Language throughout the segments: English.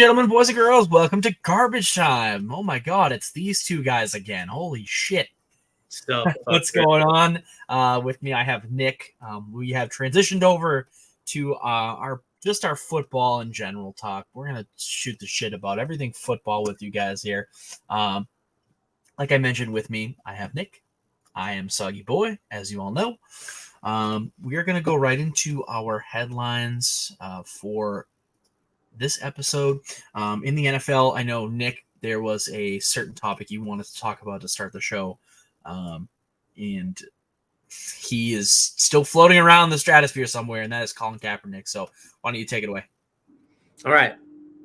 gentlemen, boys and girls, welcome to Garbage Time. Oh my god, it's these two guys again. Holy shit. What's going on? With me, I have Nick. We have transitioned over to our football and general talk. We're going to shoot the shit about everything football with you guys here. Like I mentioned, with me, I have Nick. I am Soggy Boy, as you all know. We are going to go right into our headlines for this episode. In the NFL, I know, Nick, there was a certain topic you wanted to talk about to start the show. And he is still floating around the stratosphere somewhere, and that is Colin Kaepernick. So why don't you take it away? All right.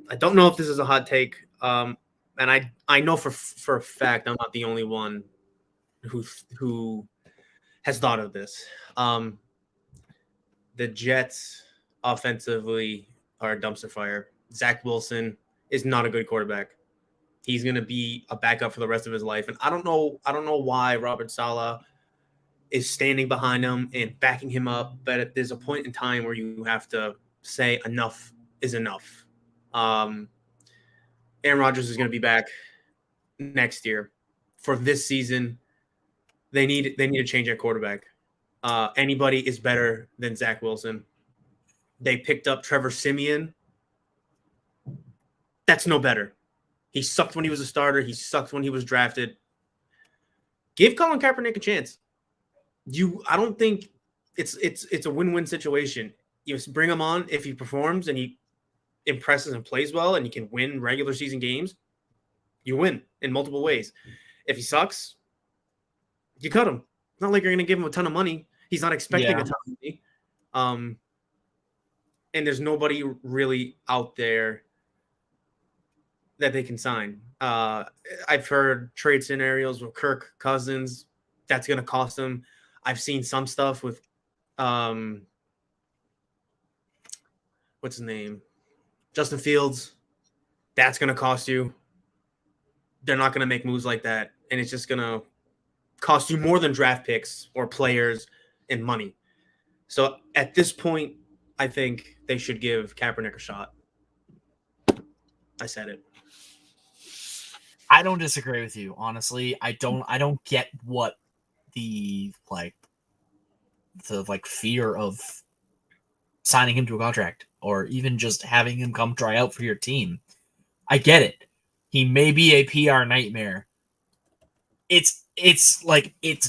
I don't know if this is a hot take. And I know for a fact I'm not the only one who has thought of this. The Jets offensively are a dumpster fire. Zach Wilson is not a good quarterback. He's going to be a backup for the rest of his life. And I don't know why Robert Saleh is standing behind him and backing him up. But there's a point in time where you have to say enough is enough. Aaron Rodgers is going to be back next year. For this season, they need to change their quarterback. Anybody is better than Zach Wilson. They picked up Trevor Siemian. That's no better. He sucked when he was a starter. He sucked when he was drafted. Give Colin Kaepernick a chance. I don't think it's a win-win situation. You bring him on if he performs and he impresses and plays well and you can win regular season games. You win in multiple ways. If he sucks, you cut him. It's not like you're going to give him a ton of money. He's not expecting a ton of money. And there's nobody really out there that they can sign. I've heard trade scenarios with Kirk Cousins. That's going to cost them. I've seen some stuff with, what's his name? Justin Fields. That's going to cost you. They're not going to make moves like that. And it's just going to cost you more than draft picks or players and money. So at this point, I think they should give Kaepernick a shot. I said it. I don't disagree with you, honestly. I don't get what the fear of signing him to a contract or even just having him come try out for your team. I get it. He may be a PR nightmare. It's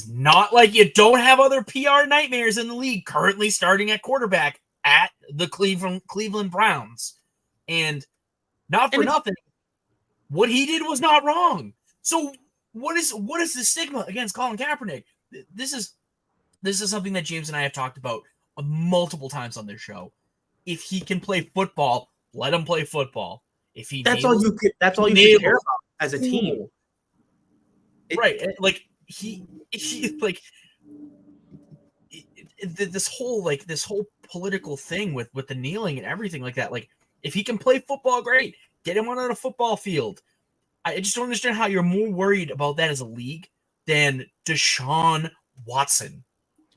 not like you don't have other PR nightmares in the league currently starting at quarterback at the Cleveland Browns. And not for nothing, what he did was not wrong. So what is the stigma against Colin Kaepernick? This is something that James and I have talked about multiple times on this show. If he can play football, let him play football. If he that's all you should care about as a team. Right. Like he this whole political thing with the kneeling and everything like that. Like, if he can play football, great. Get him on a football field. I just don't understand how you're more worried about that as a league than Deshaun Watson,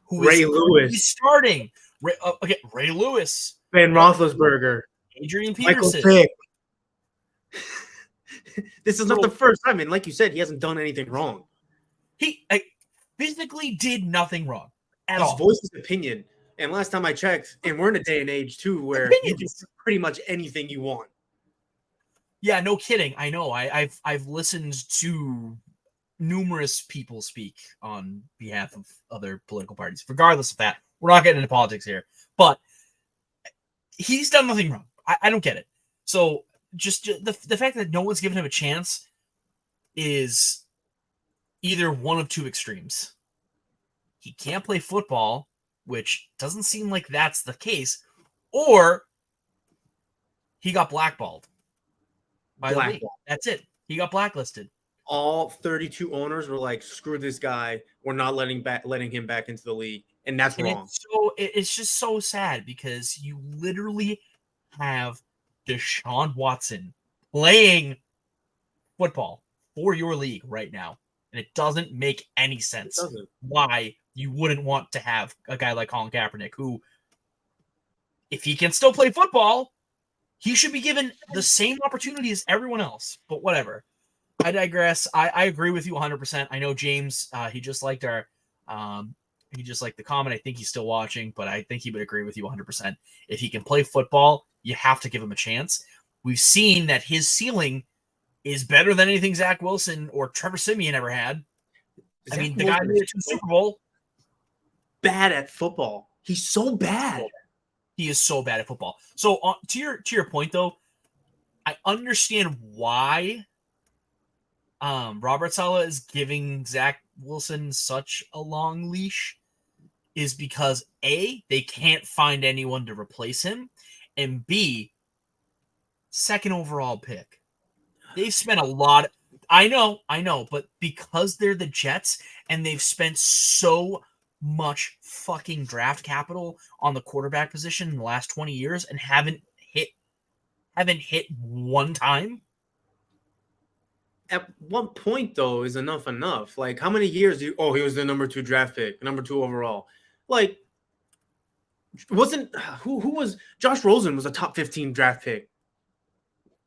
who Ray Lewis starting. Ray Lewis, Ben Roethlisberger, Adrian Peterson. This is not the first time, and like you said, he hasn't done anything wrong. He physically did nothing wrong at all. He's voiced his opinion, and last time I checked, and we're in a day and age too where you can say pretty much anything you want. Yeah, no kidding. I know. I've listened to numerous people speak on behalf of other political parties. Regardless of that, we're not getting into politics here. But he's done nothing wrong. I don't get it. So just the fact that no one's given him a chance is either one of two extremes. He can't play football, which doesn't seem like that's the case, or he got blackballed. By the league. That's it. He got blacklisted. All 32 owners were like, "Screw this guy. We're not letting him back into the league," and that's wrong. It's just so sad because you literally have Deshaun Watson playing football for your league right now, and it doesn't make any sense why you wouldn't want to have a guy like Colin Kaepernick, who, if he can still play football, He should be given the same opportunity as everyone else, but whatever. I digress. I agree with you 100%. I know James, he just liked the comment. I think he's still watching, but I think he would agree with you 100%. If he can play football, you have to give him a chance. We've seen that his ceiling is better than anything Zach Wilson or Trevor Siemian ever had. I mean, the guy made it to the Super Bowl. Bad at football. He's so bad. He is so bad at football. So to your point, though, I understand why Robert Saleh is giving Zach Wilson such a long leash, is because A, they can't find anyone to replace him, and B, second overall pick. They've spent a lot. I know, but because they're the Jets and they've spent so much fucking draft capital on the quarterback position in the last 20 years and haven't hit one time. At one point, though, is enough. Like, how many years he was the number 2 draft pick, number 2 overall. Like, wasn't who was Josh Rosen was a top 15 draft pick.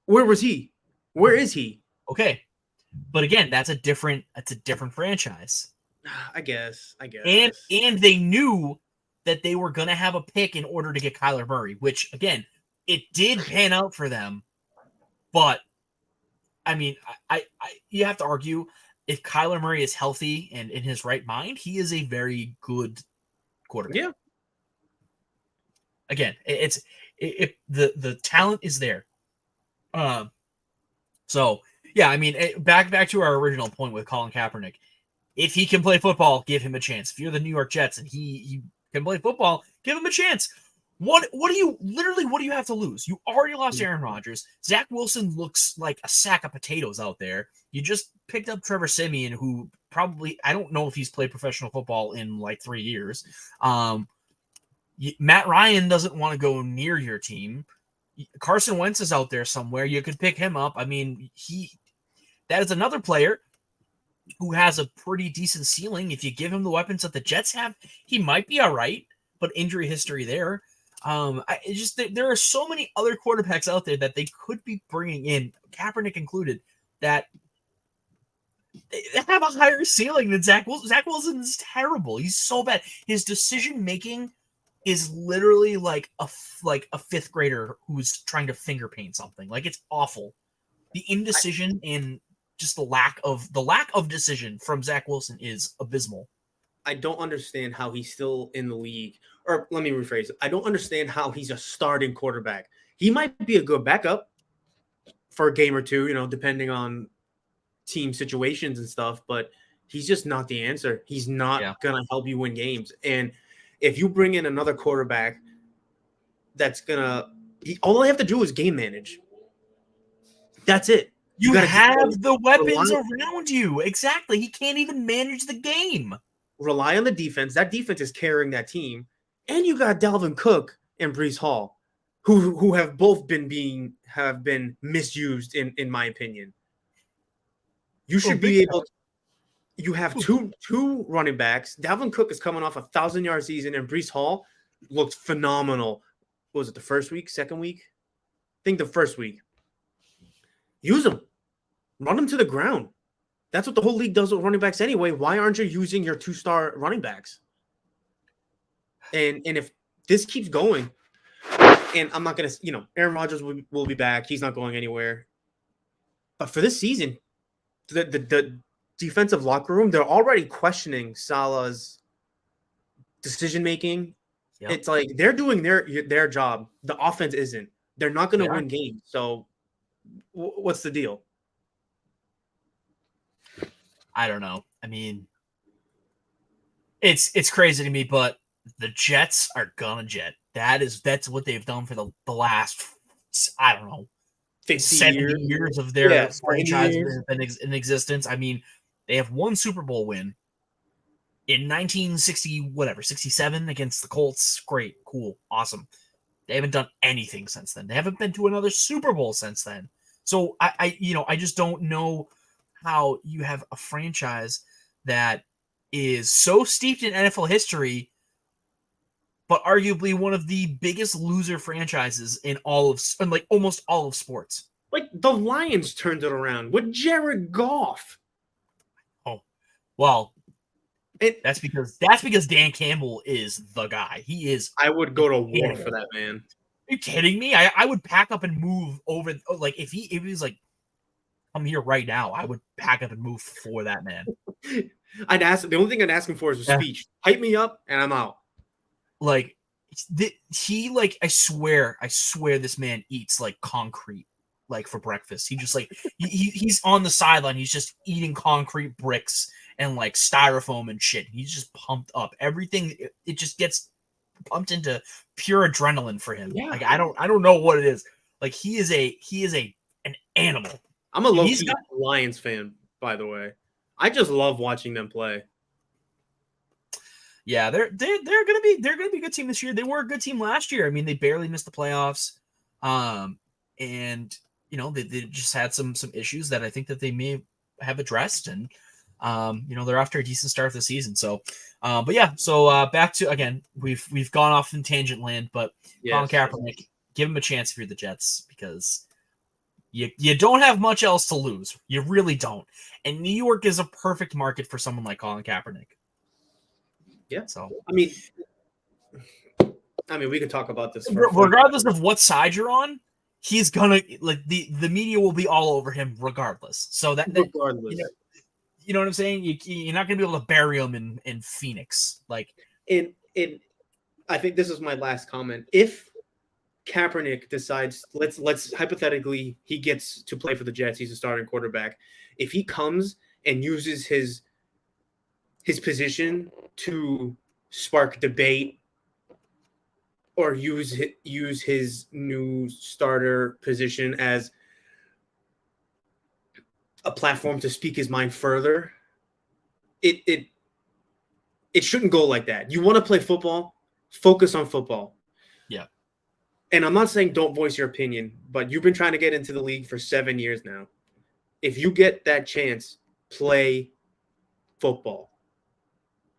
Where was he? Where is he? Okay. But again, that's a different franchise. I guess. And they knew that they were going to have a pick in order to get Kyler Murray, which again, it did pan out for them. But I mean, I you have to argue, if Kyler Murray is healthy and in his right mind, he is a very good quarterback. Yeah. Again, the talent is there. So yeah, I mean, back to our original point with Colin Kaepernick. If he can play football, give him a chance. If you're the New York Jets and he can play football, give him a chance. What do you have to lose? You already lost Aaron Rodgers. Zach Wilson looks like a sack of potatoes out there. You just picked up Trevor Siemian, who probably, I don't know if he's played professional football in like 3 years. Matt Ryan doesn't want to go near your team. Carson Wentz is out there somewhere. You could pick him up. I mean, that is another player who has a pretty decent ceiling. If you give him the weapons that the Jets have, he might be all right, but injury history there. There are so many other quarterbacks out there that they could be bringing in, Kaepernick included, that they have a higher ceiling than Zach Wilson. Zach Wilson is terrible. He's so bad. His decision making is literally like a fifth grader who's trying to finger paint something. Like, it's awful. The indecision and just the lack of decision from Zach Wilson is abysmal. I don't understand how he's still in the league. Or let me rephrase it. I don't understand how he's a starting quarterback. He might be a good backup for a game or two, depending on team situations and stuff, but he's just not the answer. He's not going to help you win games. And if you bring in another quarterback that's all they have to do is game manage. That's it. You have the weapons around you. Exactly. He can't even manage the game. Rely on the defense. That defense is carrying that team. And you got Dalvin Cook and Breece Hall, who have both been misused in my opinion. You should be able to, you have two running backs. Dalvin Cook is coming off a 1,000-yard season, and Breece Hall looked phenomenal. What was it, the first week, second week? I think the first week. Use them. Run them to the ground. That's what the whole league does with running backs anyway. Why aren't you using your 2-star running backs? And if this keeps going, and I'm not going to, Aaron Rodgers will be back. He's not going anywhere. But for this season, the defensive locker room, they're already questioning Salah's decision-making. Yep. It's like they're doing their job. The offense isn't. They're not going to win games. So what's the deal? I don't know. I mean, it's crazy to me, but the Jets are gonna jet. That's what they've done for the last, I don't know, 70 years of their franchise in existence. I mean, they have one Super Bowl win in 67 against the Colts. Great, cool, awesome. They haven't done anything since then. They haven't been to another Super Bowl since then. So I just don't know how you have a franchise that is so steeped in NFL history, but arguably one of the biggest loser franchises in almost all of sports. Like the Lions turned it around with Jared Goff. Oh, well, that's because Dan Campbell is the guy. He is. I would go to war for that man. Are you kidding me? I would pack up and move over. Like if he was like, I'm here right now, I would pack up and move for that man. The only thing I'd ask him for is a speech. Hype me up, and I'm out. Like I swear this man eats like concrete, like for breakfast. He just like he's on the sideline. He's just eating concrete bricks and like styrofoam and shit. He's just pumped up. Everything it just gets pumped into pure adrenaline for him. Yeah. Like I don't know what it is. Like he is an animal. I'm a low-key Lions fan, by the way. I just love watching them play. Yeah, they're gonna be a good team this year. They were a good team last year. I mean, they barely missed the playoffs, and you know they just had some issues that I think that they may have addressed, and you know they're after a decent start of the season. So, but yeah, so back to again, we've gone off in tangent land, but Colin Kaepernick, give him a chance if you're the Jets because you don't have much else to lose. You really don't, and New York is a perfect market for someone like Colin Kaepernick. Yeah. So I mean, we could talk about this. Regardless of what side you're on, he's gonna like the media will be all over him regardless. So regardless, you know what I'm saying? You're not gonna be able to bury him in Phoenix. Like I think this is my last comment. If Kaepernick decides, let's hypothetically he gets to play for the Jets, he's a starting quarterback. If he comes and uses his position to spark debate or use his new starter position as a platform to speak his mind further, it shouldn't go like that. You want to play football, focus on football. Yeah. And I'm not saying don't voice your opinion, but you've been trying to get into the league for 7 years now. If you get that chance, play football.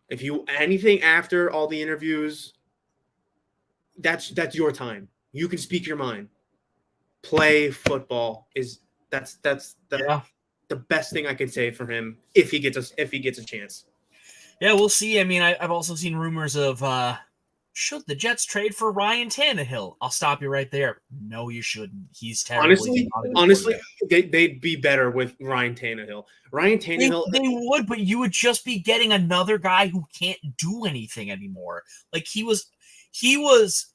If you anything after all the interviews, that's your time. You can speak your mind. Play football that's the best thing I can say for him if he gets a chance. Yeah, we'll see. I mean, I've also seen rumors of should the Jets trade for Ryan Tannehill? I'll stop you right there. No, you shouldn't. He's terrible. Honestly, they'd be better with Ryan Tannehill. They would, but you would just be getting another guy who can't do anything anymore. Like he was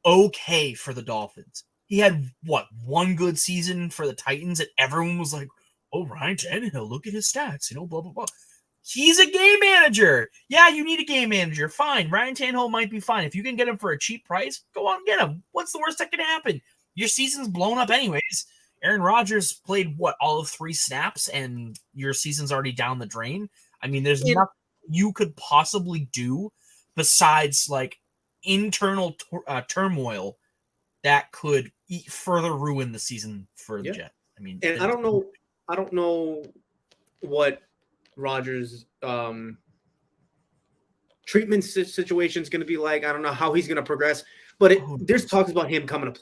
okay for the Dolphins. He had one good season for the Titans, and everyone was like, "Oh, Ryan Tannehill, look at his stats," blah blah blah. He's a game manager. Yeah, you need a game manager. Fine. Ryan Tannehill might be fine. If you can get him for a cheap price, go out and get him. What's the worst that can happen? Your season's blown up anyways. Aaron Rodgers played, all of 3 snaps, and your season's already down the drain. I mean, there's nothing you could possibly do besides, internal turmoil that could further ruin the season for the Jets. I mean, and I don't know what Rodgers' treatment situation is going to be like. I don't know how he's going to progress, but there's talks about him coming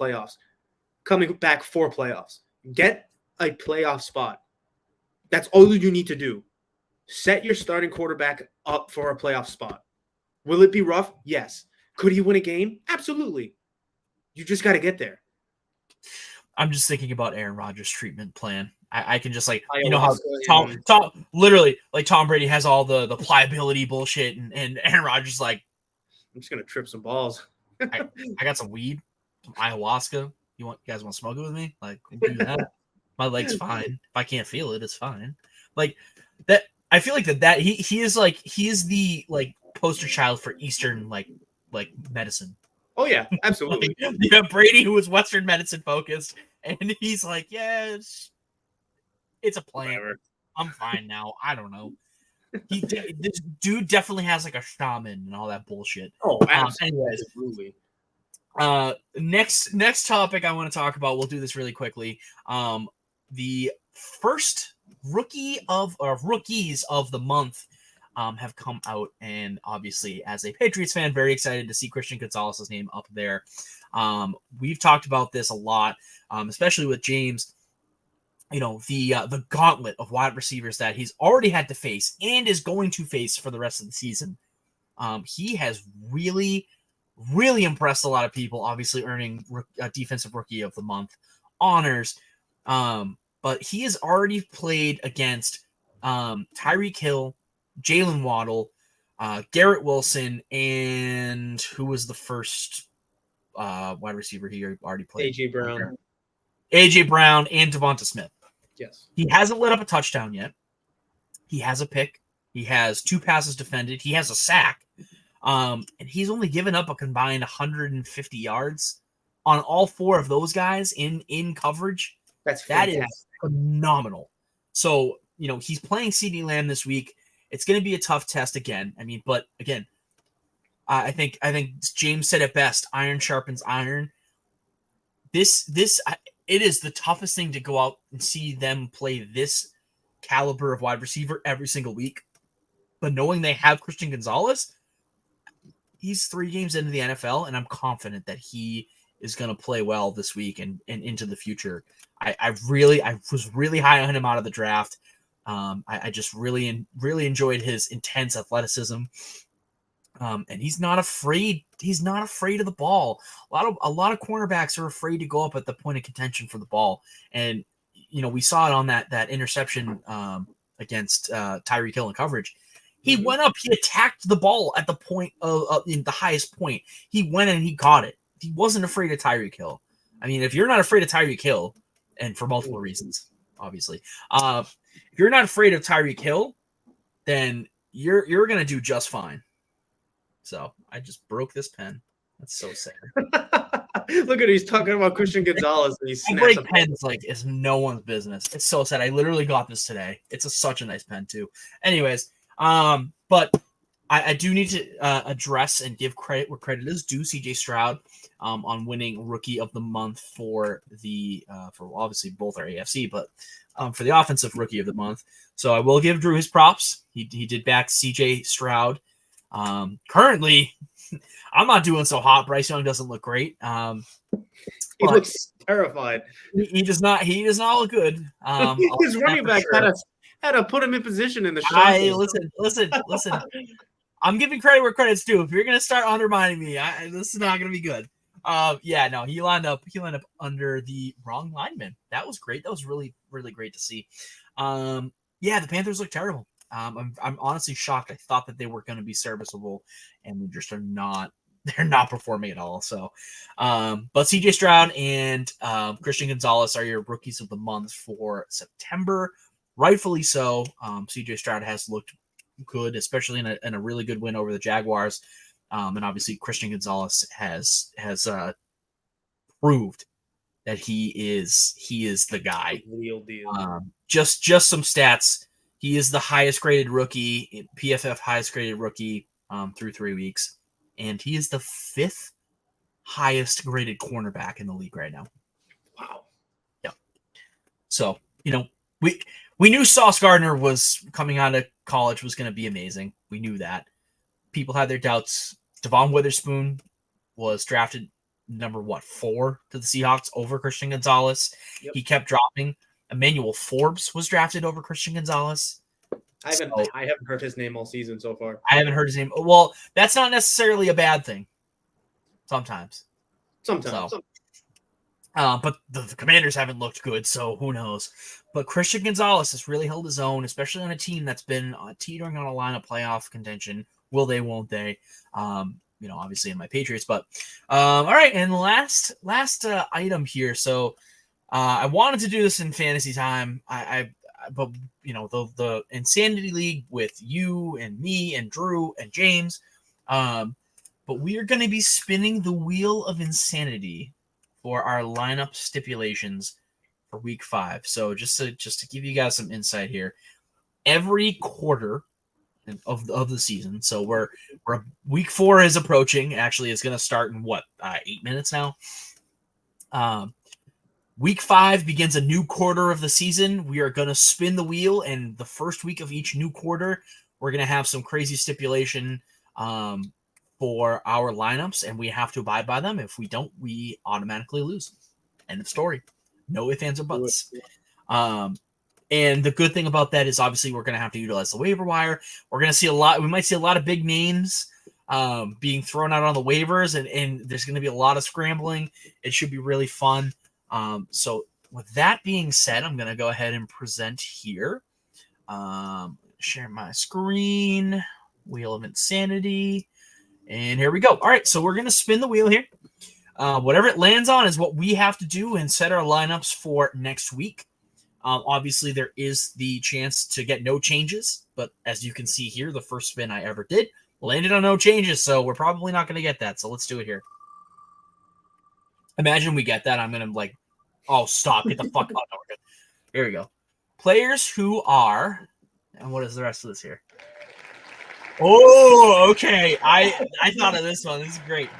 back for playoffs. Get a playoff spot. That's all you need to do. Set your starting quarterback up for a playoff spot. Will it be rough? Yes. Could he win a game? Absolutely. You just got to get there. I'm just thinking about Aaron Rodgers' treatment plan. I can just how Tom literally Tom Brady has all the pliability bullshit and Aaron Rodgers I'm just gonna trip some balls. I got some weed, some ayahuasca. You guys want to smoke it with me? Do that. My leg's fine. If I can't feel it, it's fine. That I feel that he is the poster child for Eastern medicine. Oh yeah, absolutely. You have Brady who is Western medicine focused, and he's it's a plan. Whatever. I'm fine now. I don't know. This dude definitely has a shaman and all that bullshit. Oh, absolutely. Next topic I want to talk about. We'll do this really quickly. The first rookies of the month have come out, and obviously, as a Patriots fan, very excited to see Christian Gonzalez's name up there. We've talked about this a lot, especially with James. The gauntlet of wide receivers that he's already had to face and is going to face for the rest of the season. He has really, really impressed a lot of people, obviously earning Defensive Rookie of the Month honors. But he has already played against Tyreek Hill, Jalen Waddle, Garrett Wilson, and who was the first wide receiver he already played? A.J. Brown. A.J. Brown and Devonta Smith. Yes. He hasn't let up a touchdown yet. He has a pick. He has 2 passes defended. He has a sack. And he's only given up a combined 150 yards on all 4 of those guys in coverage. That is phenomenal. So, he's playing CeeDee Lamb this week. It's going to be a tough test again. But again, I think James said it best. Iron sharpens iron. It is the toughest thing to go out and see them play this caliber of wide receiver every single week. But knowing they have Christian Gonzalez, he's 3 games into the NFL, and I'm confident that he is going to play well this week and into the future. I was really high on him out of the draft. I just really enjoyed his intense athleticism. And he's not afraid. He's not afraid of the ball. A lot of cornerbacks are afraid to go up at the point of contention for the ball. And we saw it on that interception against Tyreek Hill in coverage. He went up. He attacked the ball at the point of in the highest point. He went and he caught it. He wasn't afraid of Tyreek Hill. If you're not afraid of Tyreek Hill, and for multiple reasons, obviously, if you're not afraid of Tyreek Hill, then you're gonna do just fine. So I just broke this pen. That's so sad. Look at he's talking about Christian Gonzalez. And I break pens like it's no one's business. It's so sad. I literally got this today. It's such a nice pen too. Anyways, but I do need to address and give credit where credit is due. CJ Stroud on winning Rookie of the Month for obviously both our AFC, but for the Offensive Rookie of the Month. So I will give Drew his props. He did back CJ Stroud. Currently, I'm not doing so hot. Bryce Young doesn't look great. He looks terrified. He does not. He does not look good. His running back had to put him in position in the shot. Listen. I'm giving credit where credit's due. If you're gonna start undermining me, this is not gonna be good. He lined up under the wrong lineman. That was great. That was really, really great to see. The Panthers look terrible. I'm honestly shocked. I thought that they were going to be serviceable, and they just are not. They're not performing at all. So, but CJ Stroud and Christian Gonzalez are your rookies of the month for September. Rightfully so. CJ Stroud has looked good, especially in a really good win over the Jaguars. And obviously Christian Gonzalez has proved that he is the guy. Real deal. Just some stats. He is the highest graded rookie, PFF highest graded rookie through 3 weeks. And he is the 5th highest graded cornerback in the league right now. Wow. Yeah. So, we knew Sauce Gardner was coming out of college was going to be amazing. We knew that. People had their doubts. Devon Witherspoon was drafted number 4 to the Seahawks over Christian Gonzalez. Yep. He kept dropping. Emmanuel Forbes was drafted over Christian Gonzalez. I haven't heard his name all season so far. I haven't heard his name. Well, that's not necessarily a bad thing. Sometimes. So, but the Commanders haven't looked good, so who knows? But Christian Gonzalez has really held his own, especially on a team that's been teetering on a line of playoff contention. Will they? Won't they? Obviously in my Patriots. But all right, and last item here. So I wanted to do this in fantasy time. But the Insanity League with you and me and Drew and James. But we are going to be spinning the wheel of insanity for our lineup stipulations for week 5. So just to give you guys some insight here, every quarter of the season. So we're week 4 is approaching. Actually, it's going to start in 8 minutes now. Week 5 begins a new quarter of the season. We are going to spin the wheel, and the first week of each new quarter, we're going to have some crazy stipulation for our lineups, and we have to abide by them. If we don't, we automatically lose. End of story. No ifs, ands, or buts. And the good thing about that is obviously we're going to have to utilize the waiver wire. We're going to see we might see a lot of big names being thrown out on the waivers, and there's going to be a lot of scrambling. It should be really fun. So with that being said, I'm going to go ahead and present here. Share my screen, Wheel of Insanity, and here we go. All right, so we're going to spin the wheel here. Whatever it lands on is what we have to do and set our lineups for next week. Obviously, there is the chance to get no changes, but as you can see here, the first spin I ever did landed on no changes, so we're probably not going to get that. So let's do it here. Imagine we get that. I'm going to oh, stop. Get the fuck out. Here we go. Players who are, and what is the rest of this here? Oh, okay. I thought of this one. This is great.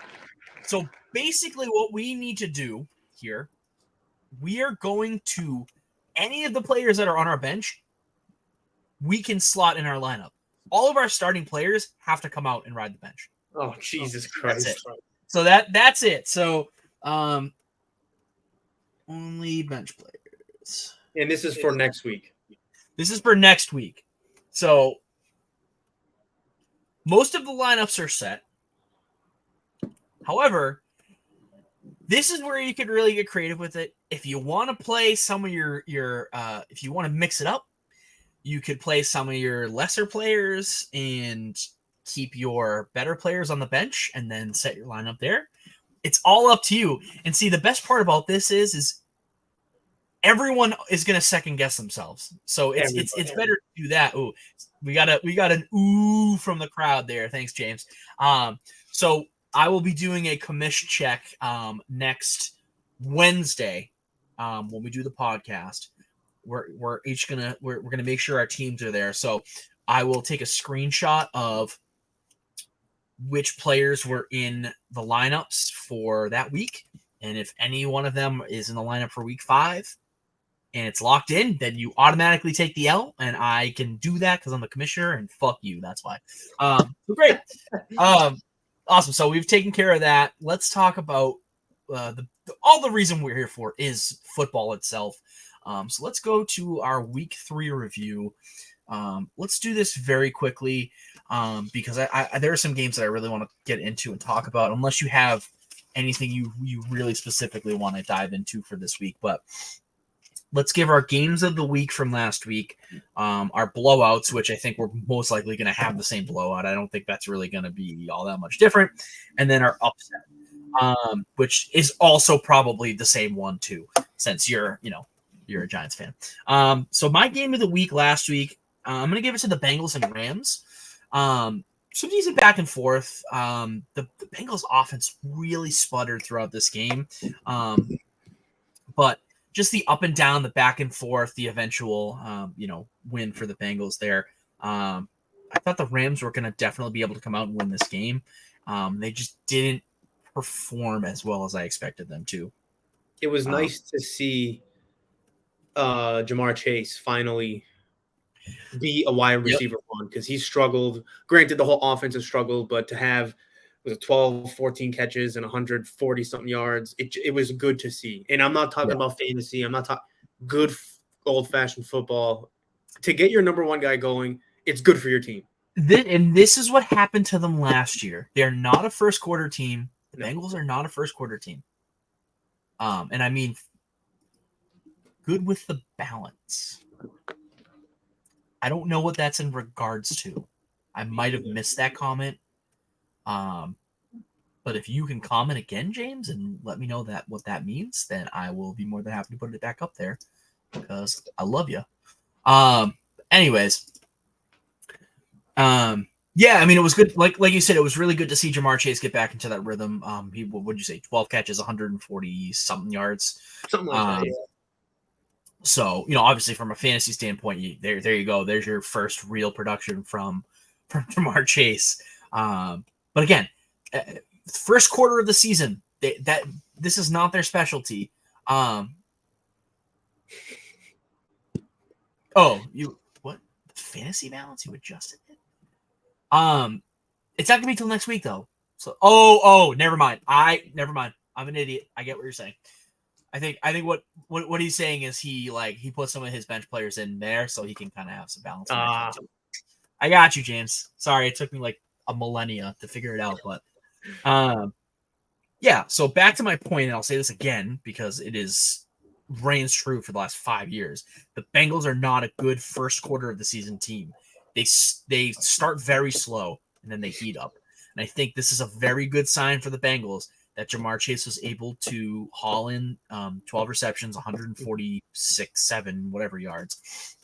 So basically what we need to do here, we are going to, any of the players that are on our bench, we can slot in our lineup. All of our starting players have to come out and ride the bench. Oh, Jesus Christ. That's it. So that's it. So only bench players. And this is for next week. This is for next week. So most of the lineups are set. However, this is where you could really get creative with it. If you want to play some of your if you want to mix it up, you could play some of your lesser players and keep your better players on the bench and then set your lineup there. It's all up to you. And see, the best part about this is everyone is going to second guess themselves. So it's better to do that. Ooh, we got an ooh from the crowd there. Thanks, James. So I will be doing a commish check next Wednesday when we do the podcast. We're each gonna make sure our teams are there. So I will take a screenshot of which players were in the lineups for that week, and if any one of them is in the lineup for week 5 and it's locked in, then you automatically take the L, and I can do that because I'm the commissioner, and fuck you. That's why. Great. Awesome. So we've taken care of that. Let's talk about all the reason we're here for is football itself. So let's go to our week 3 review. Let's do this very quickly because there are some games that I really want to get into and talk about, unless you have anything you really specifically want to dive into for this week. But let's give our games of the week from last week, our blowouts, which I think we're most likely going to have the same blowout. I don't think that's really going to be all that much different. And then our upset, which is also probably the same one too, since you're a Giants fan. So my game of the week last week, I'm going to give it to the Bengals and Rams. Some decent back and forth. The Bengals offense really sputtered throughout this game. But just the up and down, the back and forth, the eventual, win for the Bengals there. I thought the Rams were going to definitely be able to come out and win this game. They just didn't perform as well as I expected them to. It was nice to see Jamar Chase finally be a wide receiver one, because he struggled. Granted, the whole offense has struggled, but to have 12, 14 catches and 140 something yards, it was good to see. And I'm not talking about fantasy. I'm not talking good old fashioned football. To get your number one guy going, it's good for your team. This is what happened to them last year. They're not a first quarter team. The Bengals are not a first quarter team. And I mean, good with the balance. I don't know what that's in regards to. I might have missed that comment. But if you can comment again, James, and let me know what that means, then I will be more than happy to put it back up there because I love you. Anyways. Yeah, I mean, it was good. Like you said, it was really good to see Jamar Chase get back into that rhythm. He, what'd you say, 12 catches, 140 something yards. Something like that, yeah. So, obviously from a fantasy standpoint, there you go. There's your first real production from Jamar Chase. But again, first quarter of the season, this is not their specialty. What? Fantasy balance? You adjusted it? It's not gonna be till next week though. So never mind. Never mind. I'm an idiot. I get what you're saying. I think what he's saying is he puts some of his bench players in there so he can kind of have some balance. I got you, James. Sorry, it took me like a millennia to figure it out, but yeah. So back to my point, and I'll say this again because it reigns true for the last 5 years. The Bengals are not a good first quarter of the season team. They start very slow and then they heat up. And I think this is a very good sign for the Bengals that Jamar Chase was able to haul in 12 receptions, 146, 7, whatever yards.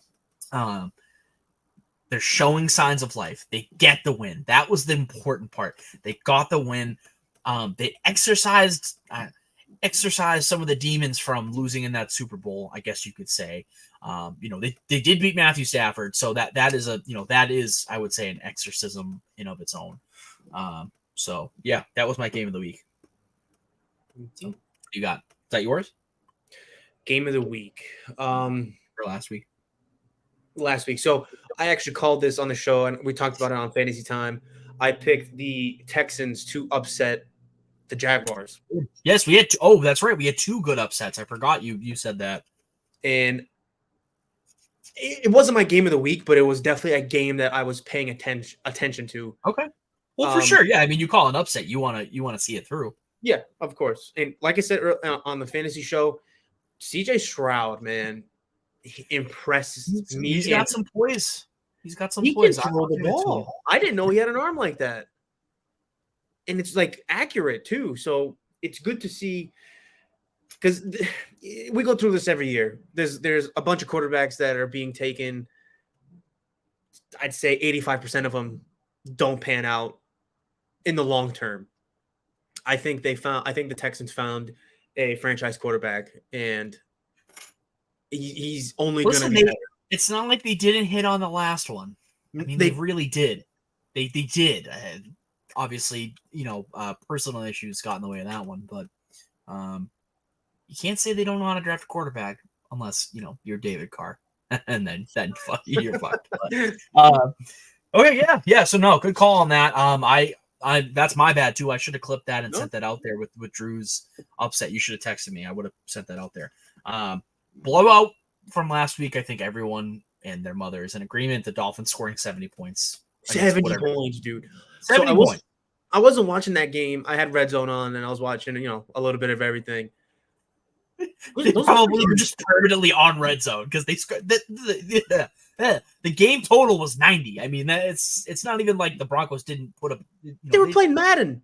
They're showing signs of life. They get the win. That was the important part. They got the win. They exercised some of the demons from losing in that Super Bowl, I guess you could say. They did beat Matthew Stafford, so that is I would say an exorcism in of its own. So yeah, that was my game of the week. So, you got? Is that yours? Game of the week. For last week. So I actually called this on the show, and we talked about it on Fantasy Time. I picked the Texans to upset the Jaguars. Yes, we had. That's right. We had 2 good upsets. I forgot you said that. And it wasn't my game of the week, but it was definitely a game that I was paying attention to. Okay. Well, for sure. Yeah. I mean, you call an upset, you want to see it through. Yeah, of course. And like I said on the fantasy show, CJ Stroud, man, he impresses me. He's got some poise. He can throw the ball. I didn't know he had an arm like that. And it's like accurate too. So it's good to see, because we go through this every year. There's a bunch of quarterbacks that are being taken. I'd say 85% of them don't pan out in the long term. I think the Texans found a franchise quarterback, and he's only going to be better. It's not like they didn't hit on the last one. I mean, they really did. They did. Obviously, personal issues got in the way of that one, but you can't say they don't know how to draft a quarterback unless you're David Carr, and then you're fucked. But, okay, yeah. So no, good call on that. I that's my bad too. I should have clipped that and sent that out there with Drew's upset. You should have texted me. I would have sent that out there. Blowout from last week. I think everyone and their mother is in agreement. The Dolphins scoring 70 points. 70 points, dude. 70 points. I wasn't watching that game. I had Red Zone on, and I was watching, a little bit of everything. They probably were just permanently on Red Zone because they scored. The game total was 90. I mean, it's not even like the Broncos didn't put up. They were playing Madden.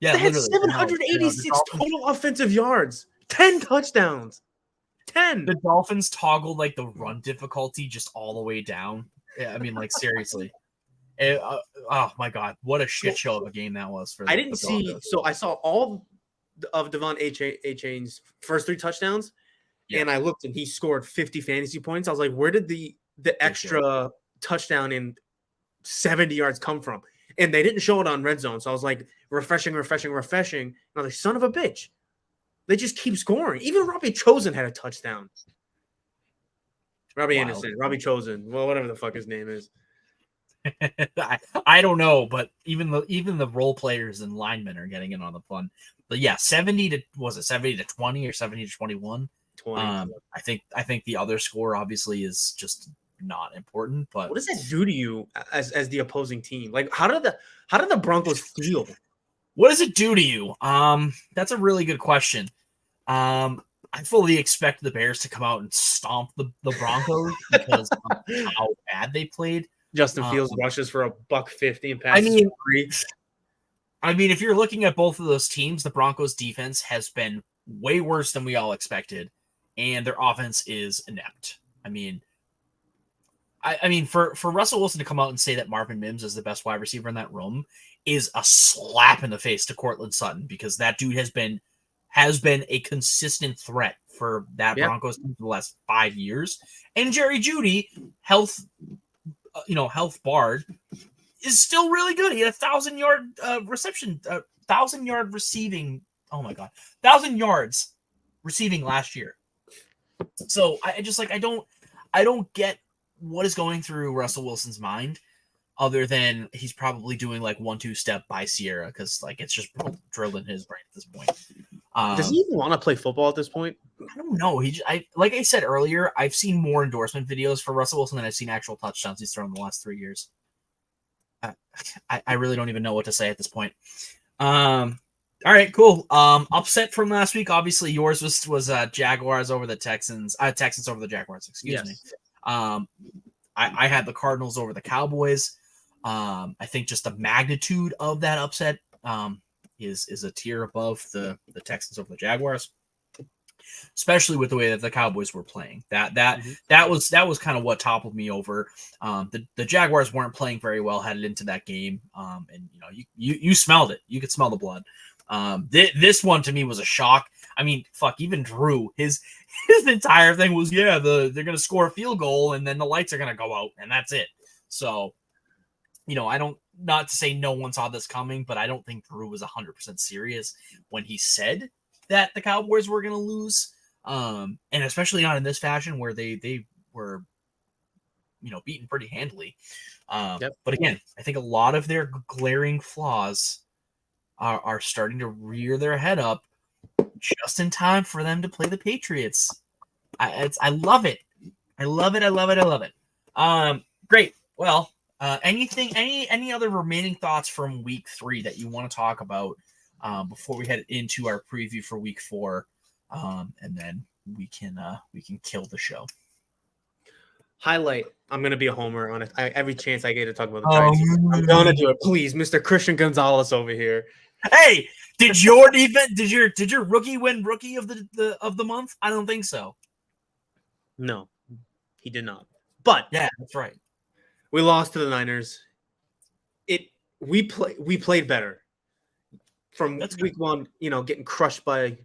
Yeah, they had 786 total offensive yards, 10 touchdowns, 10. The Dolphins toggled like the run difficulty just all the way down. Yeah, I mean, like seriously. Oh my god, what a shit show of a game that was for. I didn't see. So I saw all of Devon A-Chain's first 3 touchdowns. Yeah. And I looked, and he scored 50 fantasy points. I was like, where did the extra touchdown in 70 yards come from? And they didn't show it on Red Zone. So I was like, refreshing. And I was like, son of a bitch. They just keep scoring. Even Robbie Chosen had a touchdown. Robbie Anderson, Robbie Chosen. Well, whatever the fuck his name is. I don't know, but even the role players and linemen are getting in on the fun. But yeah, 70 to 20 or 70 to 21? 20. I think the other score obviously is just not important. But what does that do to you as the opposing team? Like, how did the Broncos feel? What does it do to you? That's a really good question. I fully expect the Bears to come out and stomp the Broncos because of how bad they played. Justin Fields rushes for $150 and passes for 3. I mean, if you're looking at both of those teams, the Broncos defense has been way worse than we all expected, and their offense is inept. I mean, for Russell Wilson to come out and say that Marvin Mims is the best wide receiver in that room is a slap in the face to Courtland Sutton, because that dude has been a consistent threat for that Broncos team for the last 5 years. And Jerry Jeudy, health barred, is still really good. He had 1,000-yard reception, 1,000-yard receiving. Oh my god, 1,000 yards receiving last year. So I just I don't get what is going through Russell Wilson's mind. other than he's probably doing like 1-2 step by Sierra because like it's just drilled in his brain at this point. Does he even want to play football at this point? I don't know. Like I said earlier, I've seen more endorsement videos for Russell Wilson than I've seen actual touchdowns he's thrown in the last 3 years. I really don't even know what to say at this point. All right, cool. Upset from last week. Obviously, yours was Jaguars over the Texans. Texans over the Jaguars. Excuse me. I had the Cardinals over the Cowboys. I think just the magnitude of that upset is a tier above the Texans over the Jaguars, especially with the way that the Cowboys were playing. That was kind of what toppled me over. The Jaguars weren't playing very well headed into that game, and you smelled it. You could smell the blood. This one to me was a shock. I mean, fuck, even Drew, his entire thing was, they're going to score a field goal and then the lights are going to go out and that's it. So, not to say no one saw this coming, but I don't think Drew was 100% serious when he said that the Cowboys were going to lose. And especially not in this fashion where they were, beaten pretty handily. But again, I think a lot of their glaring flaws are starting to rear their head up just in time for them to play the Patriots. I love it. I love it. Great. Well, any other remaining thoughts from week 3 that you want to talk about before we head into our preview for week 4, and then we can kill the show. Highlight. I'm gonna be a homer on it. Every chance I get to talk about the Giants. I'm gonna do it. Please, Mr. Christian Gonzalez over here. Hey, did your defense? Did your rookie win rookie of the month? I don't think so. No, he did not. But yeah, that's right. We lost to the Niners. We played better from week 1. Getting crushed by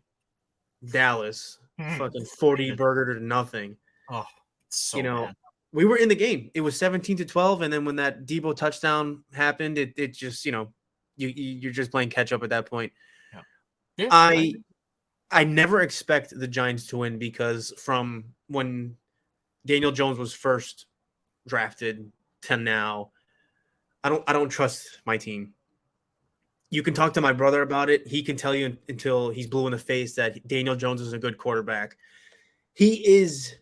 Dallas, fucking 40 burger to nothing. Oh, so bad. We were in the game. It was 17-12, and then when that Debo touchdown happened, it just you're just playing catch up at that point. Yeah. I never expect the Giants to win because from when Daniel Jones was first drafted to now, I don't trust my team. You can talk to my brother about it. He can tell you until he's blue in the face that Daniel Jones is a good quarterback. He's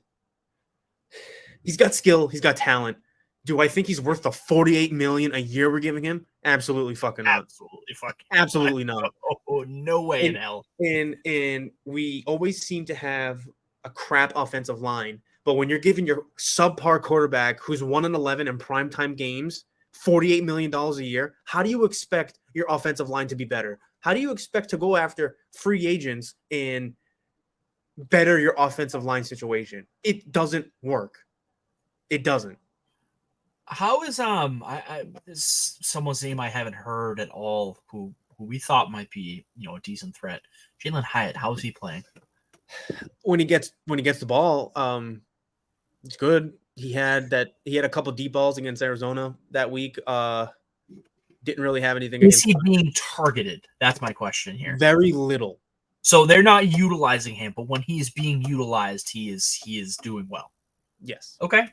got skill. He's got talent. Do I think he's worth the $48 million a year we're giving him? Absolutely fucking not. Absolutely not. Oh, no way in hell. And we always seem to have a crap offensive line. But when you're giving your subpar quarterback who's 1-11 in primetime games $48 million a year, how do you expect your offensive line to be better? How do you expect to go after free agents and better your offensive line situation? It doesn't work. It doesn't. How is this someone's name I haven't heard at all who we thought might be a decent threat? Jalen Hyatt, how is he playing? When he gets the ball, it's good. He had a couple deep balls against Arizona that week. Didn't really have anything. Is he being targeted? That's my question here. Very little. So they're not utilizing him, but when he's being utilized, he is doing well. Yes. Okay.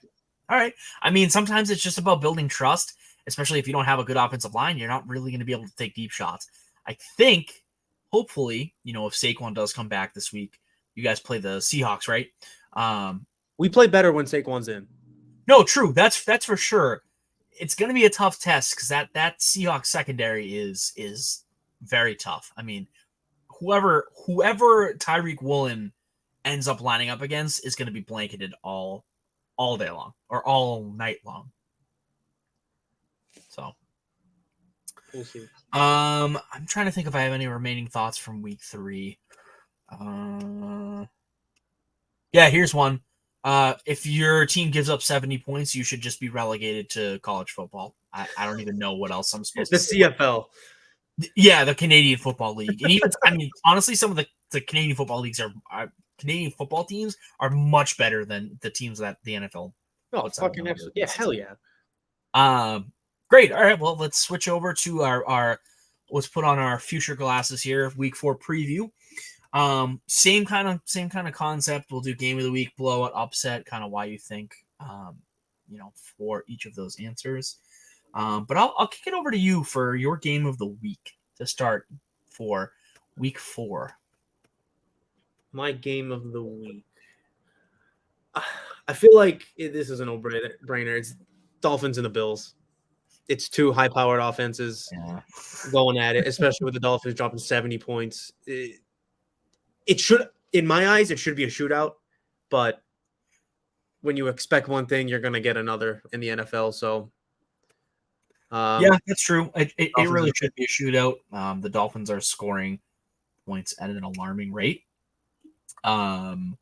All right. I mean, sometimes it's just about building trust, especially if you don't have a good offensive line. You're not really going to be able to take deep shots. I think, hopefully, if Saquon does come back this week, you guys play the Seahawks, right? We play better when Saquon's in. No, true. That's for sure. It's going to be a tough test because that Seahawks secondary is very tough. I mean, whoever Tyreek Woolen ends up lining up against is going to be blanketed all day long or all night long. So we'll see. I'm trying to think if I have any remaining thoughts from week 3. Yeah, here's one. If your team gives up 70 points, you should just be relegated to college football. I don't even know what else I'm supposed to say. The CFL. Yeah, the Canadian Football League. And even, I mean, honestly, some of the Canadian football leagues Canadian football teams are much better than the teams that the NFL. Oh, fucking absolutely. Yeah, hell yeah. Great. All right, well, let's switch over to our let's put on our future glasses here, week 4 preview. Same kind of concept. We'll do game of the week, blowout, upset, kind of why you think, for each of those answers. But I'll kick it over to you for your game of the week to start for week 4. My game of the week. I feel like this is a no-brainer. It's Dolphins and the Bills. It's two high-powered offenses going at it, especially with the Dolphins dropping 70 points. It should, in my eyes, it should be a shootout. But when you expect one thing, you're going to get another in the NFL. So, yeah, that's true. It really should be a shootout. The Dolphins are scoring points at an alarming rate. My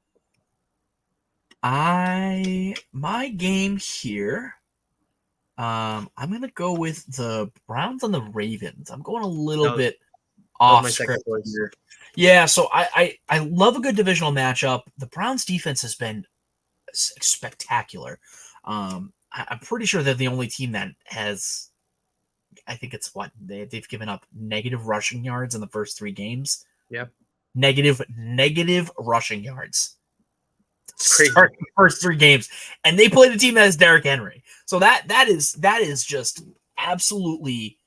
game here. I'm gonna go with the Browns and the Ravens. I'm going a little bit off script here. Yeah, so I love a good divisional matchup. The Browns defense has been spectacular. I'm pretty sure they're the only team that has, I think it's what they've given up negative rushing yards in the first 3 games. Yeah, negative rushing yards. Start the first 3 games, and they played a team that has Derrick Henry. So that is just absolutely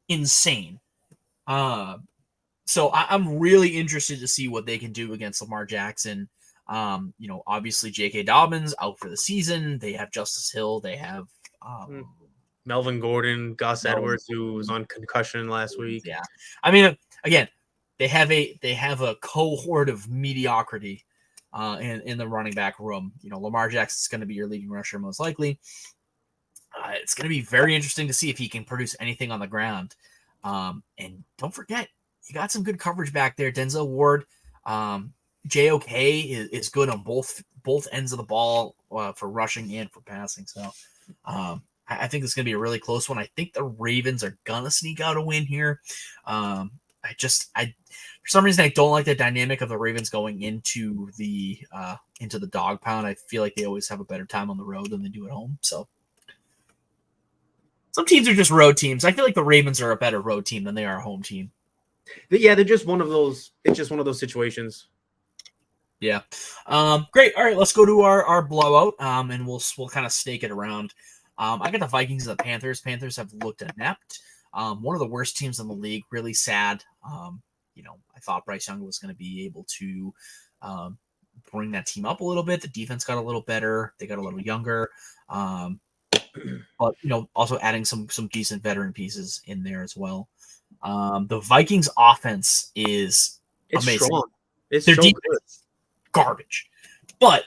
insane. So I'm really interested to see what they can do against Lamar Jackson. Obviously J.K. Dobbins out for the season. They have Justice Hill. They have Melvin Gordon, Gus Edwards, who was on concussion last week. Yeah, I mean, again, they have a cohort of mediocrity in the running back room. Lamar Jackson's going to be your leading rusher most likely. It's going to be very interesting to see if he can produce anything on the ground. And don't forget, you got some good coverage back there. Denzel Ward, JOK is good on both ends of the ball for rushing and for passing. So I think it's going to be a really close one. I think the Ravens are going to sneak out a win here. For some reason, I don't like the dynamic of the Ravens going into the dog pound. I feel like they always have a better time on the road than they do at home. So some teams are just road teams. I feel like the Ravens are a better road team than they are a home team. Yeah, they're just one of those. It's just one of those situations. Yeah. Great. All right, let's go to our blowout. And we'll kind of snake it around. I got the Vikings and the Panthers. Panthers have looked inept. One of the worst teams in the league. Really sad. I thought Bryce Young was going to be able to bring that team up a little bit. The defense got a little better. They got a little younger. But also adding some decent veteran pieces in there as well. The Vikings offense is amazing. Strong. Their defense is garbage. But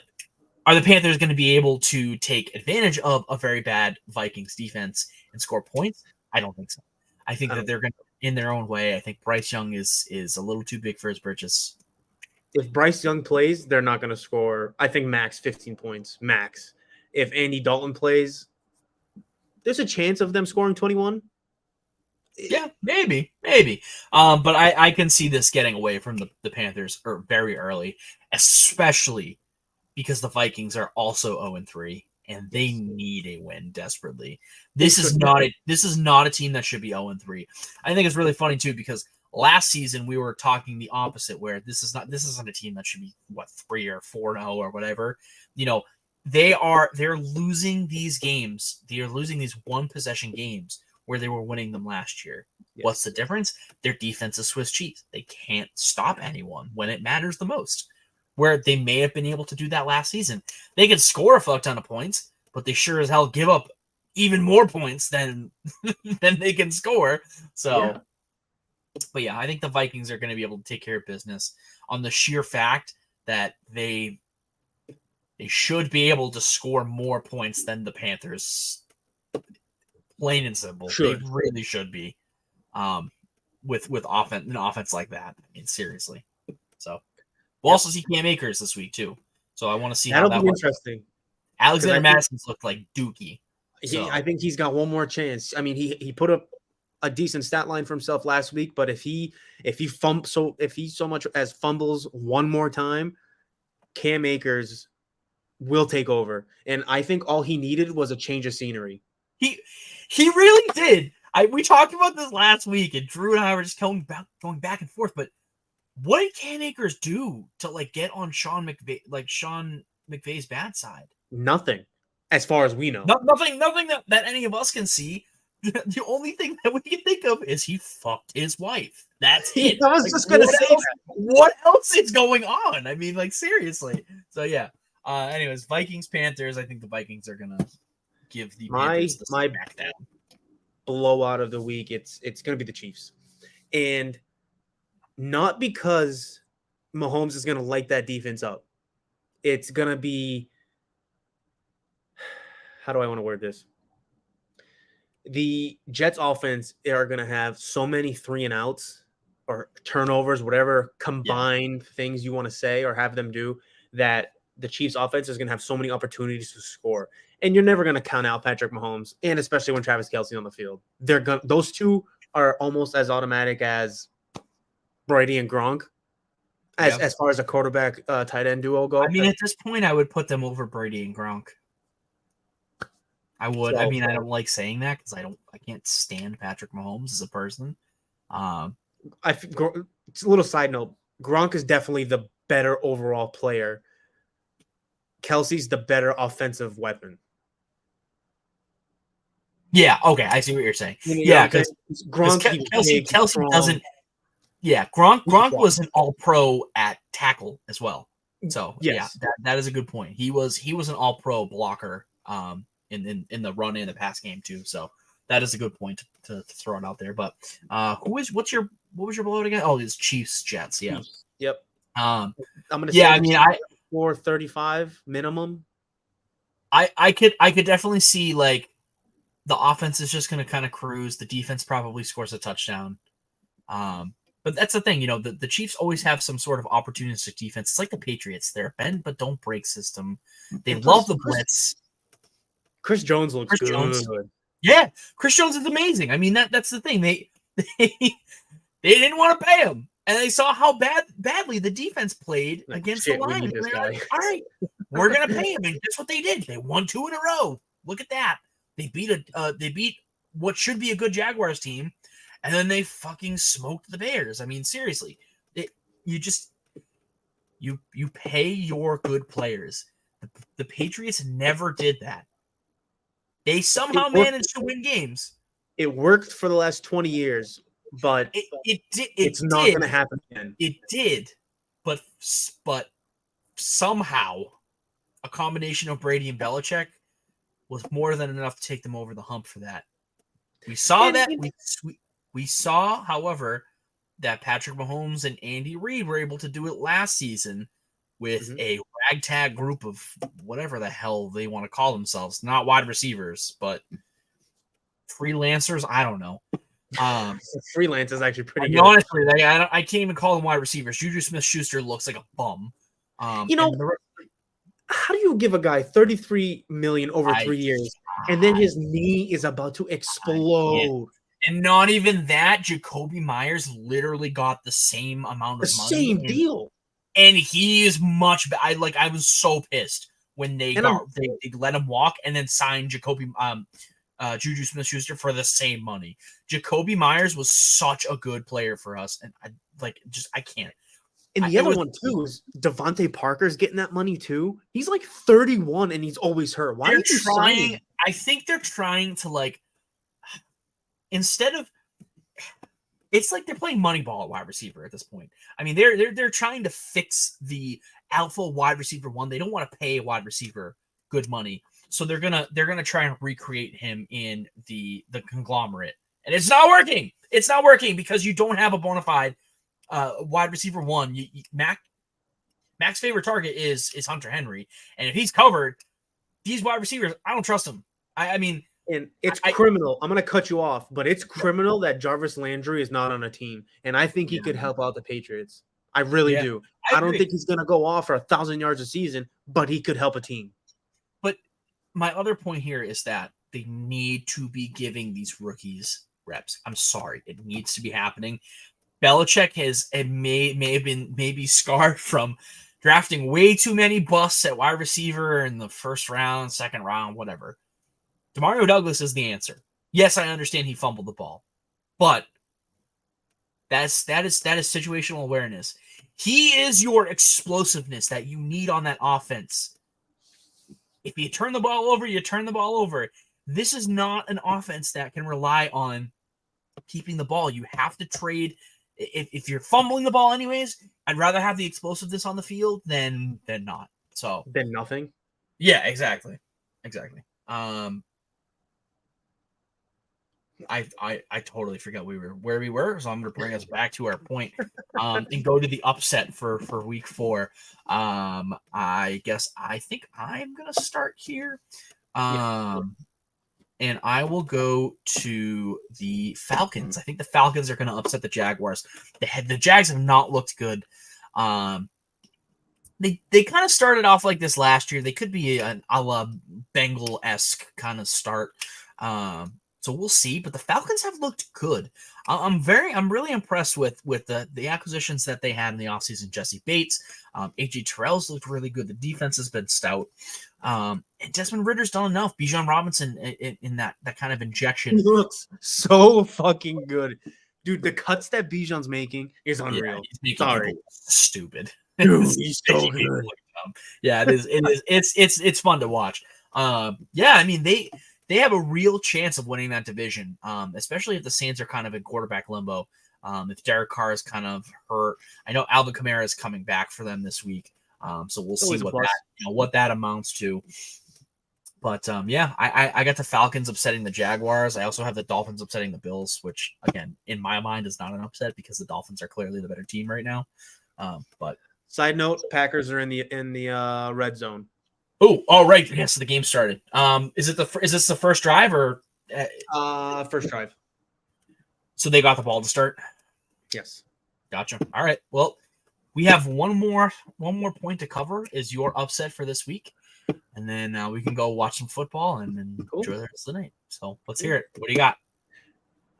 are the Panthers going to be able to take advantage of a very bad Vikings defense and score points? I don't think so. I think that they're going to, in their own way. I think Bryce Young is a little too big for his britches. If Bryce Young plays, they're not going to score, I think, max 15 points. Max. If Andy Dalton plays, there's a chance of them scoring 21. Yeah, maybe. But I can see this getting away from the Panthers very early, especially because the Vikings are also 0-3 and they need a win desperately. This is not a team that should be 0-3. I think it's really funny too because last season we were talking the opposite, where this isn't a team that should be 3 or 4-0 or whatever. They're losing these games. They are losing these 1-possession games where they were winning them last year. Yes. What's the difference? Their defense is Swiss cheese. They can't stop anyone when it matters the most. Where they may have been able to do that last season. They could score a fuck ton of points, but they sure as hell give up even more points than they can score. So, But yeah, I think the Vikings are going to be able to take care of business on the sheer fact that they should be able to score more points than the Panthers. Plain and simple. They really should be. With an offense like that. I mean, seriously. So we'll also see Cam Akers this week too. So I want to see how that works. Interesting. Alexander Madison's looked like Dookie. I think he's got one more chance. I mean, he put up a decent stat line for himself last week, but if he so much as fumbles one more time, Cam Akers will take over. And I think all he needed was a change of scenery. He really did. We talked about this last week, and Drew and I were just going back and forth. But what did Cam Akers do to get on Sean McVay's bad side? Nothing, as far as we know. Nothing that any of us can see. The only thing that we can think of is he fucked his wife. That's Yeah, it. I was just gonna say that. What else is going on? I mean, like, seriously. So yeah. Anyways, Vikings Panthers. I think the Vikings are gonna give the Panthers the smackdown. Blowout of the week. It's gonna be the Chiefs, and not because Mahomes is gonna light that defense up. It's gonna be, how do I want to word this? The Jets offense are going to have so many 3 and outs or turnovers, whatever combined things you want to say or have them do, that the Chiefs offense is going to have so many opportunities to score. And you're never going to count out Patrick Mahomes, and especially when Travis Kelce on the field. Those two are almost as automatic as Brady and Gronk as far as a quarterback tight end duo go. I mean, at this point, I would put them over Brady and Gronk. I would. I mean, I don't like saying that because I can't stand Patrick Mahomes as a person. It's a little side note. Gronk is definitely the better overall player. Kelsey's the better offensive weapon. Yeah. Okay. I see what you're saying. Because Gronk, Kelsey doesn't. Yeah. Gronk was an All-Pro at tackle as well. So yes. Yeah, that is a good point. He was an All-Pro blocker. In the run in the pass game too. So that is a good point to throw it out there. But what was your blowout again? Oh, it's Chiefs Jets. Yeah. Chiefs. Yep. I'm gonna say I mean 435 minimum. I could definitely see like the offense is just gonna kind of cruise. The defense probably scores a touchdown. But that's the thing, the Chiefs always have some sort of opportunistic defense. It's like the Patriots. They're a bend but don't break system. They love the blitz. Chris Jones looks good. Yeah, Chris Jones is amazing. I mean, that's the thing. They didn't want to pay him, and they saw how badly the defense played against the Lions. They're like, all right, we're gonna pay him, and guess what they did? They won 2 in a row. Look at that. They beat what should be a good Jaguars team, and then they fucking smoked the Bears. I mean, seriously, you pay your good players. The Patriots never did that. They somehow managed to win games. It worked for the last 20 years, but it's not going to happen again. It did, but somehow a combination of Brady and Belichick was more than enough to take them over the hump for that. We saw that. We saw, however, that Patrick Mahomes and Andy Reid were able to do it last season with a ragtag group of whatever the hell they want to call themselves. Not wide receivers, but freelancers. I don't know. Freelance is actually pretty good. Honestly, I can't even call them wide receivers. Juju Smith-Schuster looks like a bum. How do you give a guy $33 million over 3 years, and then his knee is about to explode? And not even that, Jacoby Myers literally got the same amount of money. The same deal. And he is much better. I was so pissed when they let him walk and then signed Juju Smith-Schuster for the same money. Jacoby Myers was such a good player for us, and I can't. And the other one too is Devontae Parker's getting that money too. He's like 31 and he's always hurt. Why are you signing? I think they're trying to instead of. It's like they're playing Moneyball at wide receiver at this point. I mean, they're trying to fix the alpha wide receiver one. They don't want to pay a wide receiver good money, so they're gonna try and recreate him in the conglomerate, and it's not working. It's not working because you don't have a bona fide wide receiver one. Mac's favorite target is Hunter Henry, and if he's covered, these wide receivers, I don't trust them. I mean. And it's criminal. I'm going to cut you off, but it's criminal that Jarvis Landry is not on a team. And I think he could help out the Patriots. I really do. I don't think he's going to go off for 1,000 yards a season, but he could help a team. But my other point here is that they need to be giving these rookies reps. I'm sorry. It needs to be happening. Belichick may have been maybe scarred from drafting way too many busts at wide receiver in the first round, second round, whatever. Demario Douglas is the answer. Yes, I understand he fumbled the ball, but that is situational awareness. He is your explosiveness that you need on that offense. If you turn the ball over, you turn the ball over. this is not an offense that can rely on keeping the ball. You have to trade. If you're fumbling the ball anyways, I'd rather have the explosiveness on the field than not. So Then nothing. Yeah, exactly. I totally forgot where we were, so I'm going to bring us back to our point, and go to the upset for week 4. I think I'm going to start here, and I will go to the Falcons. I think the Falcons are going to upset the Jaguars. The Jags have not looked good. They kind of started off like this last year. They could be an a la Bengal-esque kind of start. So we'll see. But the Falcons have looked good. I'm really impressed with the acquisitions that they had in the offseason. Jesse Bates, AJ Terrell's looked really good. The defense has been stout. And Desmond Ritter's done enough. Bijan Robinson in that kind of injection. He looks so fucking good. Dude, the cuts that Bijan's making is unreal. Yeah, he's making people stupid. Dude, he's so good. Yeah, it is. It's fun to watch. Yeah, I mean they have a real chance of winning that division, especially if the Saints are kind of in quarterback limbo. If Derek Carr is kind of hurt, I know Alvin Kamara is coming back for them this week. So we'll see what that amounts to. But yeah, I got the Falcons upsetting the Jaguars. I also have the Dolphins upsetting the Bills, which again, in my mind, is not an upset because the Dolphins are clearly the better team right now. But side note, Packers are in the red zone. Oh, right. Yes, the game started. Is this the first drive or first drive? So they got the ball to start? Yes. Gotcha. All right. Well, we have one more point to cover is your upset for this week. And then we can go watch some football and enjoy the rest of the night. So let's hear it. What do you got?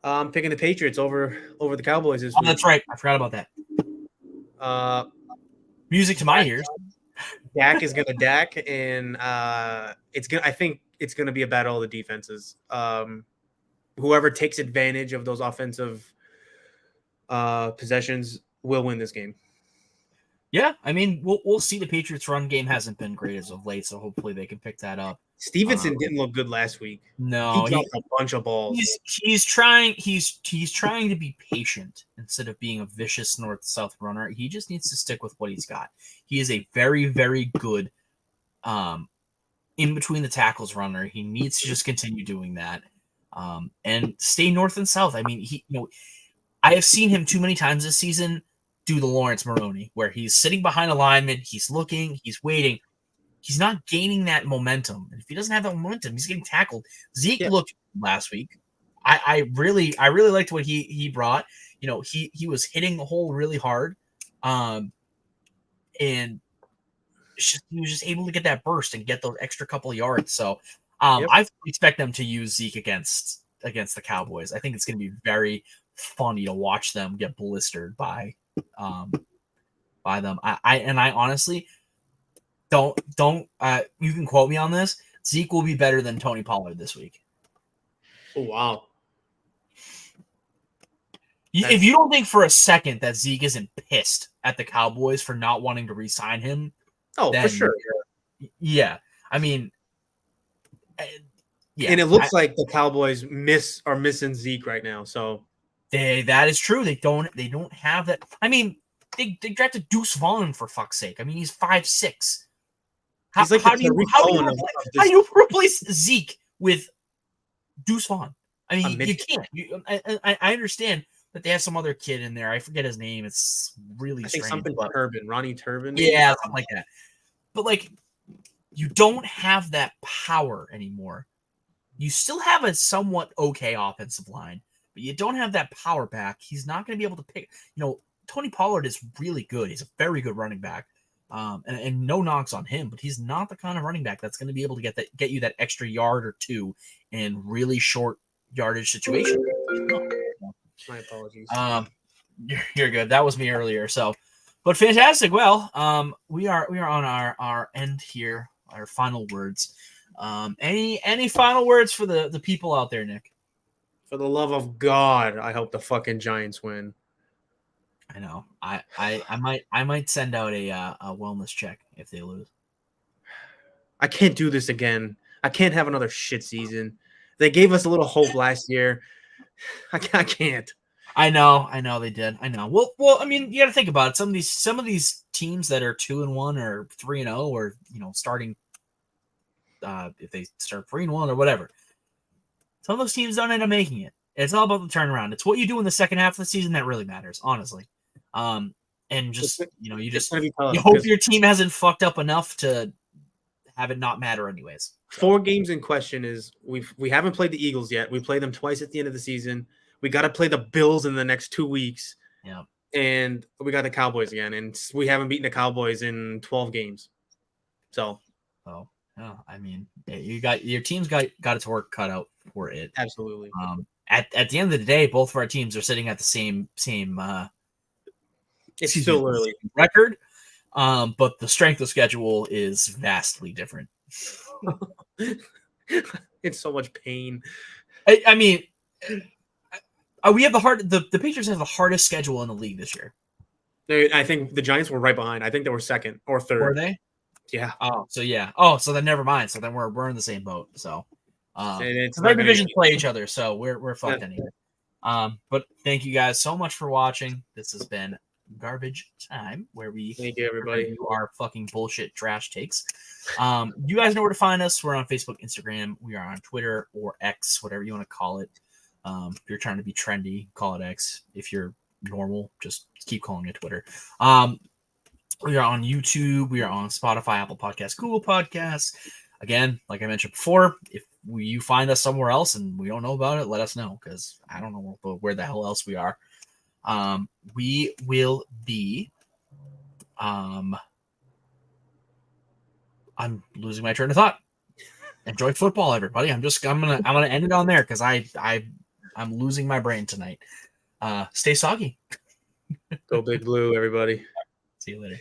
I'm picking the Patriots over the Cowboys this week. That's right. I forgot about that. Music to my ears. Dak is gonna Dak, and I think it's gonna be a battle of the defenses. Whoever takes advantage of those offensive possessions will win this game. Yeah, I mean, we'll see. The Patriots' run game hasn't been great as of late, so hopefully they can pick that up. Stevenson didn't look good last week. No, he dropped a bunch of balls. He's trying to be patient instead of being a vicious north-south runner. He just needs to stick with what he's got. He is a very, very good in between the tackles runner. He needs to just continue doing that and stay north and south. I mean, I have seen him too many times this season do the Lawrence Maroney, where he's sitting behind a lineman, he's looking, he's waiting. He's not gaining that momentum. And if he doesn't have that momentum, he's getting tackled. Zeke looked last week. I really liked what he brought. He was hitting the hole really hard. And he was just able to get that burst and get those extra couple of yards. So I expect them to use Zeke against the Cowboys. I think it's going to be very funny to watch them get blistered by them. I honestly don't you can quote me on this. Zeke will be better than Tony Pollard this week. Oh wow. If you don't think for a second that Zeke isn't pissed at the Cowboys for not wanting to re-sign him, for sure. Yeah. I mean, yeah. And it looks like the Cowboys are missing Zeke right now. So that is true. They don't have that. I mean, they drafted Deuce Vaughn for fuck's sake. I mean, he's 5'6". How do you replace Zeke with Deuce Vaughn? I mean, you can't. I understand that they have some other kid in there. I forget his name. It's really strange. Something Turbin, Ronnie Turbin. Yeah, something like that. But you don't have that power anymore. You still have a somewhat okay offensive line, but you don't have that power back. He's not going to be able to pick. Tony Pollard is really good. He's a very good running back. And no knocks on him, but he's not the kind of running back that's going to be able to get you that extra yard or two in really short yardage situations. My apologies. You're good. That was me earlier. So, but fantastic. Well, we are on our end here. Our final words. Any final words for the people out there, Nick? For the love of God, I hope the fucking Giants win. I know. I might send out a wellness check if they lose. I can't do this again. I can't have another shit season. They gave us a little hope last year. I can't. I know they did. I know. Well, I mean, you got to think about it. Some of these teams that are 2-1 or 3-0, or starting, if they start 3-1 or whatever, some of those teams don't end up making it. It's all about the turnaround. It's what you do in the second half of the season that really matters, honestly. And just you hope your team hasn't fucked up enough to have it not matter anyways. 4 games in question is we haven't played the Eagles yet. We play them twice at the end of the season. We got to play the Bills in the next 2 weeks. Yeah. And we got the Cowboys again, and we haven't beaten the Cowboys in 12 games. So, I mean, your team's got its work cut out for it. Absolutely. At the end of the day, both of our teams are sitting at the same it's still early record, but the strength of schedule is vastly different. It's so much pain. I mean, we have the Patriots have the hardest schedule in the league this year. I think the Giants were right behind. I think they were second or third. Were they? Yeah. Oh, so yeah. Oh, so then never mind. So then we're in the same boat. So it's our divisions play each other, so we're fucked anyway. But thank you guys so much for watching. This has been Garbage Time, where we thank you everybody do our fucking bullshit trash takes. You guys know where to find us. We're on Facebook, Instagram. We are on Twitter or X, whatever you want to call it. If you're trying to be trendy, call it X. If you're normal, just keep calling it Twitter. We are on YouTube. We are on Spotify, Apple Podcasts, Google Podcasts. Again, like I mentioned before, if you find us somewhere else and we don't know about it, let us know, because I don't know where the hell else we are. We will be. I'm losing my train of thought. Enjoy football, everybody. I'm gonna end it on there because I'm losing my brain tonight. Stay soggy. Go Big Blue, everybody. See you later.